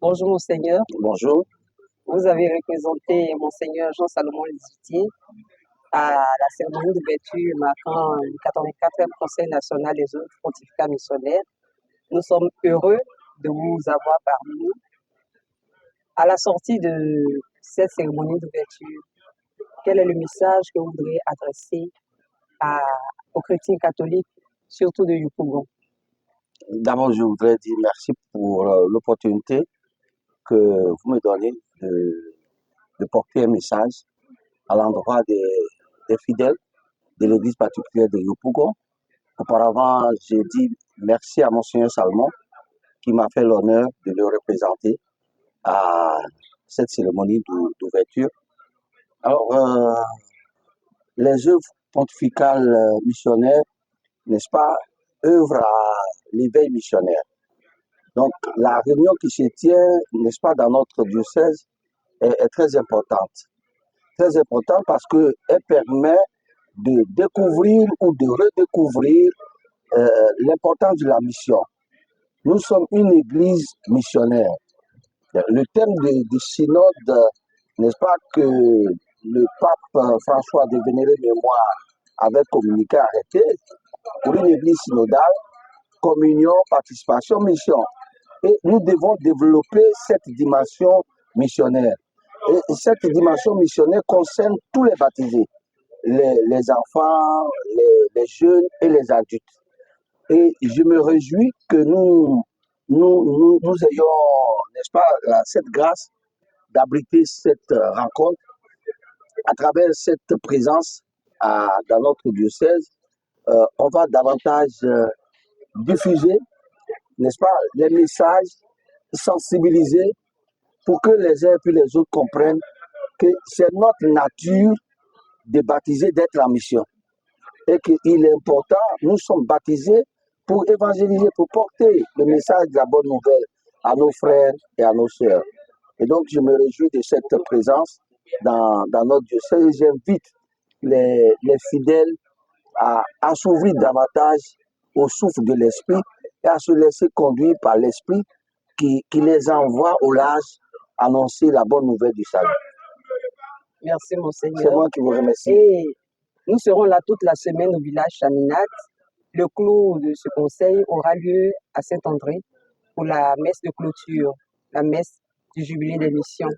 Bonjour Monseigneur, Bonjour. vous avez représenté Monseigneur Jean-Salomon Lizitier à la cérémonie d'ouverture marquant le 84e Conseil national des œuvres pontificales missionnaires. Nous sommes heureux de vous avoir parmi nous. À la sortie de cette cérémonie d'ouverture, quel est le message que vous voudrez adresser aux chrétiens catholiques, surtout de Yopougon? D'abord, je voudrais dire merci pour l'opportunité que vous me donnez de porter un message à l'endroit des fidèles de l'église particulière de Yopougon. Auparavant, j'ai dit merci à Monseigneur Salmon qui m'a fait l'honneur de le représenter à cette cérémonie d'ouverture. Alors, les œuvres pontificales missionnaires, n'est-ce pas, œuvrent à l'éveil missionnaire. Donc, la réunion qui se tient, n'est-ce pas, dans notre diocèse est très importante. Très importante parce qu'elle permet de découvrir ou de redécouvrir l'importance de la mission. Nous sommes une église missionnaire. Le thème du synode, n'est-ce pas, que le pape François de Vénéré Mémoire avait communiqué, arrêté, pour une église synodale, communion, participation, mission. Et nous devons développer cette dimension missionnaire. Et cette dimension missionnaire concerne tous les baptisés, les enfants, les jeunes et les adultes. Et je me réjouis que nous ayons, n'est-ce pas, cette grâce d'abriter cette rencontre à travers cette présence dans notre diocèse. On va davantage diffuser, n'est-ce pas, les messages, sensibiliser pour que les uns et les autres comprennent que c'est notre nature de baptiser, d'être en mission. Et qu'il est important, nous sommes baptisés pour évangéliser, pour porter le message de la bonne nouvelle à nos frères et à nos sœurs. Et donc, je me réjouis de cette présence dans notre diocèse et j'invite les fidèles à s'ouvrir davantage au souffle de l'Esprit et à se laisser conduire par l'Esprit qui les envoie au large annoncer la bonne nouvelle du salut. Merci Monseigneur. C'est moi qui vous remercie. Et nous serons là toute la semaine au village Chaminade. Le clou de ce conseil aura lieu à Saint-André pour la messe de clôture, la messe du jubilé des missions.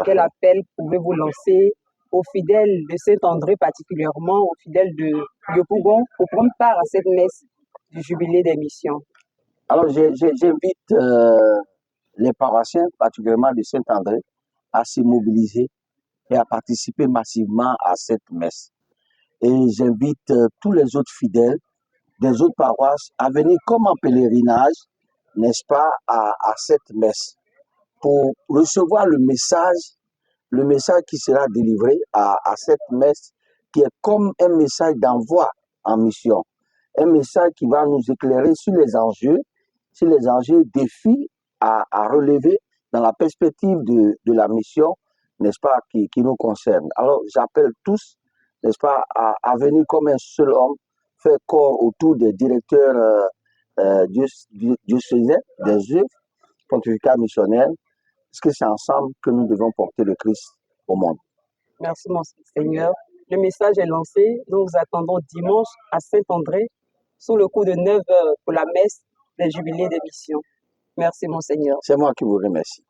Quel appel pouvez-vous lancer aux fidèles de Saint-André, particulièrement aux fidèles de Yopougon, pour prendre part à cette messe du jubilé des missions? Alors, j'invite les paroissiens, particulièrement de Saint-André, à se mobiliser et à participer massivement à cette messe. Et j'invite tous les autres fidèles des autres paroisses à venir comme en pèlerinage, n'est-ce pas, à cette messe, pour recevoir le message qui sera délivré à cette messe, qui est comme un message d'envoi en mission, un message qui va nous éclairer sur les enjeux défis à relever dans la perspective de la mission, n'est-ce pas, qui nous concerne. Alors, j'appelle tous, n'est-ce pas, à venir comme un seul homme, faire corps autour des directeurs diocésains des œuvres pontificales missionnaires, parce que c'est ensemble que nous devons porter le Christ au monde. Merci, Monseigneur. Le message est lancé. Nous vous attendons dimanche à Saint-André, sous le coup de 9 h pour la messe des jubilés des missions. Merci, Monseigneur. C'est moi qui vous remercie.